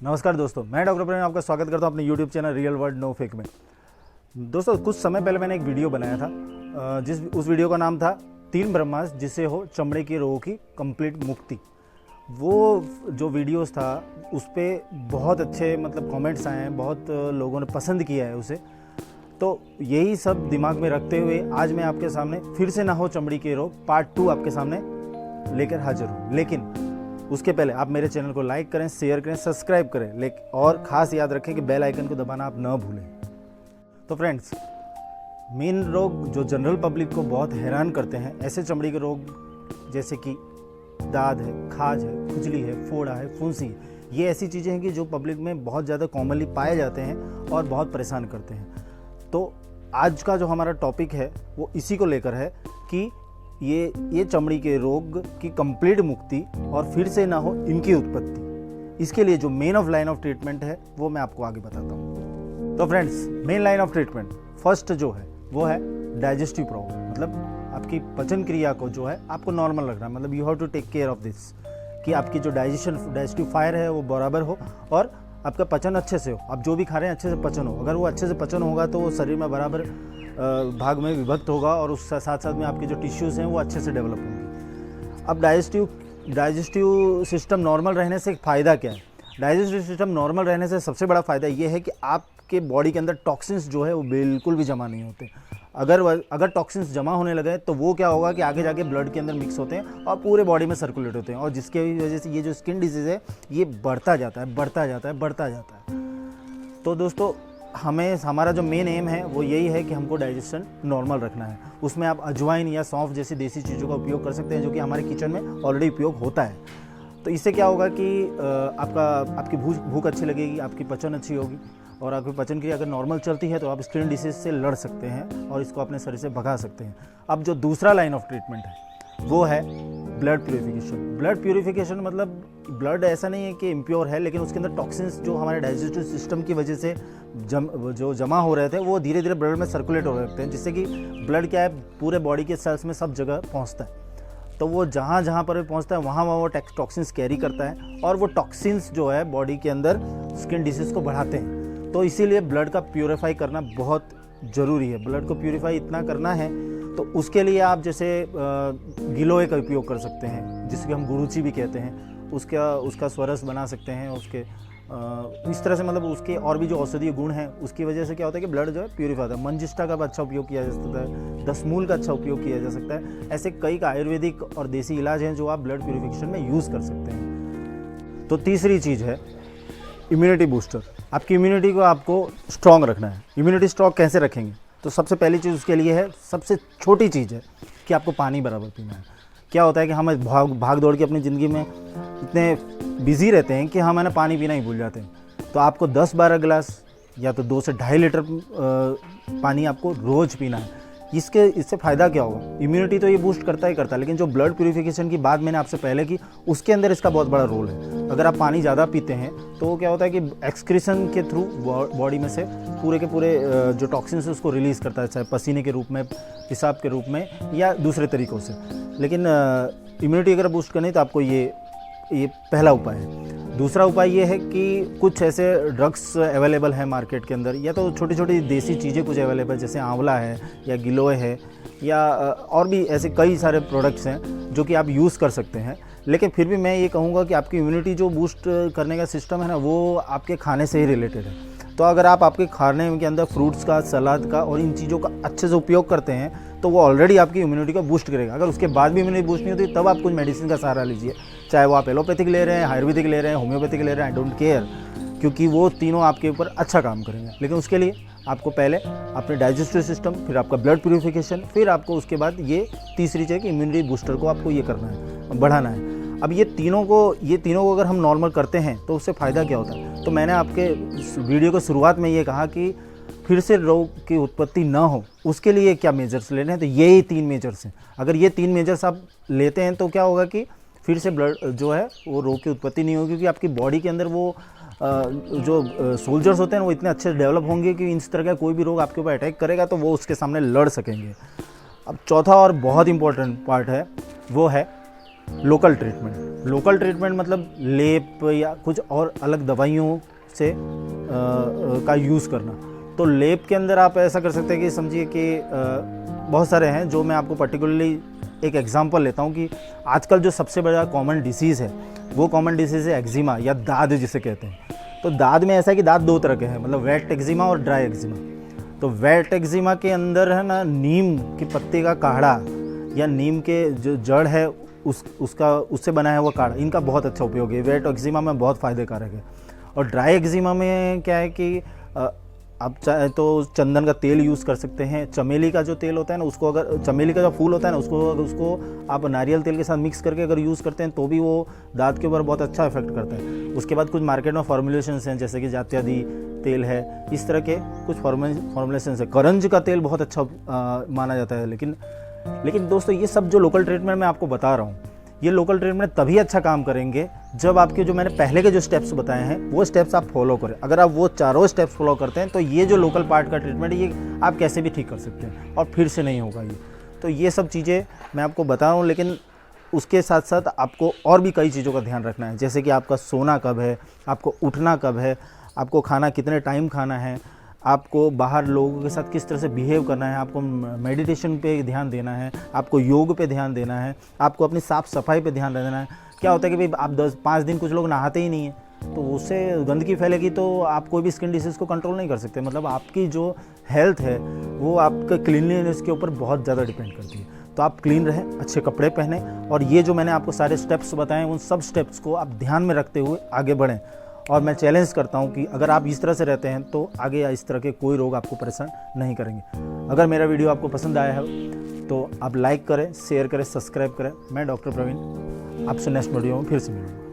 नमस्कार दोस्तों, मैं डॉक्टर प्रेम आपका स्वागत करता हूं अपने YouTube channel real world no fake में। दोस्तों, कुछ समय पहले मैंने एक वीडियो बनाया था उस वीडियो का नाम था 3 ब्रह्मास्त्र जिससे हो चमड़े के रोगों की कंप्लीट मुक्ति। वो जो वीडियोस था उस पर बहुत अच्छे कमेंट्स आए हैं, बहुत लोगों ने पसंद किया है उसे। तो यही सब दिमाग में रखते हुए आज मैं आपके सामने फिर से ना हो चमड़ी के रोग पार्ट 2 आपके सामने लेकर हाजिर हूँ। लेकिन उसके पहले आप मेरे चैनल को लाइक करें, शेयर करें, सब्सक्राइब करें, और ख़ास याद रखें कि बेल आइकन को दबाना आप न भूलें। तो फ्रेंड्स, मेन रोग जो जनरल पब्लिक को बहुत हैरान करते हैं, ऐसे चमड़ी के रोग जैसे कि दाद है, खाज है, खुजली है, फोड़ा है, फुंसी है, ये ऐसी चीज़ें हैं कि जो पब्लिक में बहुत ज़्यादा कॉमनली पाए जाते हैं और बहुत परेशान करते हैं। तो आज का जो हमारा टॉपिक है वो इसी को लेकर है कि ये चमड़ी के रोग की कंप्लीट मुक्ति और फिर से ना हो इनकी उत्पत्ति। इसके लिए जो main of line of treatment है वो मैं आपको आगे बताता हूँ। तो friends, main line of treatment first जो है वो है डाइजेस्टिव प्रॉब्लम, आपकी पचन क्रिया को जो है आपको नॉर्मल रखना है। You have to take care of this कि आपकी जो डाइजेस्टिव फायर है वो बराबर हो और आपका पचन अच्छे से हो। आप जो भी खा रहे हैं अच्छे से पचन हो। अगर वो अच्छे से पचन होगा तो वो शरीर में बराबर भाग में विभक्त होगा और उस साथ साथ में आपके जो टिश्यूज़ हैं वो अच्छे से डेवलप होंगे। अब डाइजेस्टिव सिस्टम नॉर्मल रहने से फ़ायदा क्या है? डाइजेस्टिव सिस्टम नॉर्मल रहने से सबसे बड़ा फ़ायदा ये है कि आपके बॉडी के अंदर टॉक्सिन्स जो है वो बिल्कुल भी जमा नहीं होते। अगर टॉक्सिन्स जमा होने लगे तो वो क्या होगा कि आगे जाके ब्लड के अंदर मिक्स होते हैं और पूरे बॉडी में सर्कुलेट होते हैं, और जिसके वजह से ये जो स्किन डिजीज़ है ये बढ़ता जाता है। तो दोस्तों, हमारा जो मेन एम है वो यही है कि हमको डाइजेशन नॉर्मल रखना है। उसमें आप अजवाइन या सौंफ जैसी देसी चीज़ों का उपयोग कर सकते हैं जो कि हमारे किचन में ऑलरेडी उपयोग होता है। तो इससे क्या होगा कि आपकी भूख अच्छी लगेगी, आपकी पचन अच्छी होगी, और आपकी पचन क्रिया अगर नॉर्मल चलती है तो आप स्किन डिसीज से लड़ सकते हैं और इसको अपने शरीर से भगा सकते हैं। अब जो दूसरा लाइन ऑफ ट्रीटमेंट है वो है blood purification. Blood purification blood ऐसा नहीं है कि इम्प्योर है, लेकिन उसके अंदर टॉक्सिन्स जो हमारे डाइजेस्टिव सिस्टम की वजह से जो जमा हो रहे थे वो धीरे धीरे ब्लड में सर्कुलेट हो रहे हैं, जिससे कि ब्लड क्या है पूरे बॉडी के सेल्स में सब जगह पहुंचता है। तो वो जहाँ पर भी पहुंचता है वहाँ वो टॉक्सिन्स कैरी करता है, और वो टॉक्सिन्स जो है बॉडी के अंदर स्किन डिसीज़ को बढ़ाते हैं। तो इसीलिए ब्लड का प्यूरीफाई करना बहुत ज़रूरी है। ब्लड को प्यूरीफाई इतना करना है तो उसके लिए आप जैसे गिलोय का उपयोग कर सकते हैं, जिसके हम गुरुची भी कहते हैं। उसका स्वरस बना सकते हैं। उसके इस तरह से उसके और भी जो औषधीय गुण हैं उसकी वजह से क्या होता है कि ब्लड जो है प्यूरीफाई होता है। मंजिष्ठा का भी अच्छा उपयोग किया जा सकता है, दसमूल का अच्छा उपयोग किया जा सकता है। ऐसे कई का आयुर्वेदिक और देसी इलाज हैं जो आप ब्लड प्यूरिफिकेशन में यूज़ कर सकते हैं। तो तीसरी चीज़ है इम्यूनिटी बूस्टर। आपकी इम्यूनिटी को आपको स्ट्रॉन्ग रखना है। इम्यूनिटी स्ट्रॉन्ग कैसे रखेंगे? तो सबसे पहली चीज़ उसके लिए है, सबसे छोटी चीज़ है कि आपको पानी बराबर पीना है। क्या होता है कि हम भाग दौड़ के अपनी ज़िंदगी में इतने बिज़ी रहते हैं कि हम पानी पीना ही भूल जाते हैं। तो आपको 10-12 गिलास या तो 2 से 2.5 लीटर पानी आपको रोज़ पीना है। इससे फ़ायदा क्या होगा? इम्यूनिटी तो ये बूस्ट करता ही करता है, लेकिन जो ब्लड प्यूरिफिकेशन की बात मैंने आपसे पहले की उसके अंदर इसका बहुत बड़ा रोल है। अगर आप पानी ज़्यादा पीते हैं तो क्या होता है कि एक्सक्रीशन के थ्रू बॉडी में से पूरे के पूरे जो टॉक्सिन्स है उसको रिलीज़ करता है, चाहे पसीने के रूप में, पेशाब के रूप में या दूसरे तरीक़ों से। लेकिन इम्यूनिटी अगर बूस्ट करनी तो आपको ये पहला उपाय है। दूसरा उपाय ये है कि कुछ ऐसे ड्रग्स अवेलेबल हैं मार्केट के अंदर, या तो छोटी छोटी देसी चीज़ें कुछ अवेलेबल है, जैसे आंवला है या गिलोय है या और भी ऐसे कई सारे प्रोडक्ट्स हैं जो कि आप यूज़ कर सकते हैं। लेकिन फिर भी मैं ये कहूँगा कि आपकी इम्यूनिटी जो बूस्ट करने का सिस्टम है ना, वो आपके खाने से ही रिलेटेड है। तो अगर आप आपके खाने के अंदर फ्रूट्स का, सलाद का और इन चीज़ों का अच्छे से उपयोग करते हैं तो वो ऑलरेडी आपकी इम्यूनिटी को बूस्ट करेगा। अगर उसके बाद भी इम्यूनिटी बूस्ट नहीं होती तब आप कुछ मेडिसिन का सहारा लीजिए, चाहे वो आप एलोपैथिक ले रहे हैं, आयुर्वेदिक ले रहे हैं, होम्योपैथिक ले रहे हैं, आई डोंट केयर, क्योंकि वो तीनों आपके ऊपर अच्छा काम करेंगे। लेकिन उसके लिए आपको पहले अपने डाइजेस्टिव सिस्टम, फिर आपका ब्लड प्यूरिफिकेशन, फिर आपको उसके बाद ये तीसरी चीज़ कि इम्यूनिटी बूस्टर को आपको ये करना है, बढ़ाना है। अब ये तीनों को अगर हम नॉर्मल करते हैं तो उससे फ़ायदा क्या होता है? तो मैंने आपके वीडियो की शुरुआत में ये कहा कि फिर से रोग की उत्पत्ति ना हो उसके लिए क्या मेजर्स लेने हैं, तो यही 3 मेजर्स हैं। अगर ये 3 मेजर्स आप लेते हैं तो क्या होगा कि फिर से ब्लड जो है वो रोग की उत्पत्ति नहीं होगी, क्योंकि आपकी बॉडी के अंदर वो जो सोल्जर्स होते हैं वो इतने अच्छे से डेवलप होंगे कि इस तरह का कोई भी रोग आपके ऊपर अटैक करेगा तो वो उसके सामने लड़ सकेंगे। अब चौथा और बहुत इंपॉर्टेंट पार्ट है वो है लोकल ट्रीटमेंट मतलब लेप या कुछ और अलग दवाइयों से का यूज़ करना। तो लेप के अंदर आप ऐसा कर सकते हैं कि समझिए कि बहुत सारे हैं, जो मैं आपको पर्टिकुलरली एक एग्जांपल लेता हूँ कि आजकल जो सबसे बड़ा कॉमन डिसीज़ है वो कॉमन डिसीज़ है एक्जिमा या दाद जिसे कहते हैं। तो दाद में ऐसा है कि दाद दो तरह के हैं, मतलब वेट एक्जिमा और ड्राई एक्जिमा। तो वेट एक्जिमा के अंदर है ना, नीम के पत्ते का काढ़ा या नीम के जो जड़ है उससे बना है वो काढ़ा, इनका बहुत अच्छा उपयोग है, वेट एक्जिमा में बहुत फ़ायदेकारक है। और ड्राई एक्जिमा में क्या है कि आप चाहे तो चंदन का तेल यूज़ कर सकते हैं। चमेली का जो तेल होता है ना, उसको अगर चमेली का जो फूल होता है ना, उसको आप नारियल तेल के साथ मिक्स करके अगर यूज़ करते हैं तो भी वो दांत के ऊपर बहुत अच्छा इफेक्ट करता है। उसके बाद कुछ मार्केट में फॉर्मुलेशंस हैं, जैसे कि जात्यादी तेल है, इस तरह के कुछ फॉर्मुलेशंस है। करंज का तेल बहुत अच्छा माना जाता है। लेकिन दोस्तों, ये सब जो लोकल ट्रीटमेंट मैं आपको बता रहा हूँ, ये लोकल ट्रीटमेंट तभी अच्छा काम करेंगे जब आपके जो मैंने पहले के जो स्टेप्स बताए हैं वो स्टेप्स आप फॉलो करें। अगर आप वो चारों स्टेप्स फॉलो करते हैं तो ये जो लोकल पार्ट का ट्रीटमेंट है, ये आप कैसे भी ठीक कर सकते हैं और फिर से नहीं होगा ये। तो ये सब चीज़ें मैं आपको बता रहा हूँ, लेकिन उसके साथ साथ आपको और भी कई चीज़ों का ध्यान रखना है, जैसे कि आपका सोना कब है, आपको उठना कब है, आपको खाना कितने टाइम खाना है, आपको बाहर लोगों के साथ किस तरह से बिहेव करना है, आपको मेडिटेशन पे ध्यान देना है, आपको योग पे ध्यान देना है, आपको अपनी साफ़ सफाई पे ध्यान देना है। क्या होता है कि भाई आप 10-5 दिन कुछ लोग नहाते ही नहीं हैं, तो उससे गंदगी फैलेगी, तो आप कोई भी स्किन डिसीज़ को कंट्रोल नहीं कर सकते। मतलब आपकी जो हेल्थ है वो आपके क्लीनलीनेस के ऊपर बहुत ज़्यादा डिपेंड करती है। तो आप क्लीन रहें, अच्छे कपड़े पहने, और ये जो मैंने आपको सारे स्टेप्स बताए उन सब स्टेप्स को आप ध्यान में रखते हुए आगे बढ़ें। और मैं चैलेंज करता हूं कि अगर आप इस तरह से रहते हैं तो आगे इस तरह के कोई रोग आपको परेशान नहीं करेंगे। अगर मेरा वीडियो आपको पसंद आया है तो आप लाइक करें, शेयर करें, सब्सक्राइब करें। मैं डॉक्टर प्रवीण आपसे नेक्स्ट वीडियो में फिर से मिलूंगा।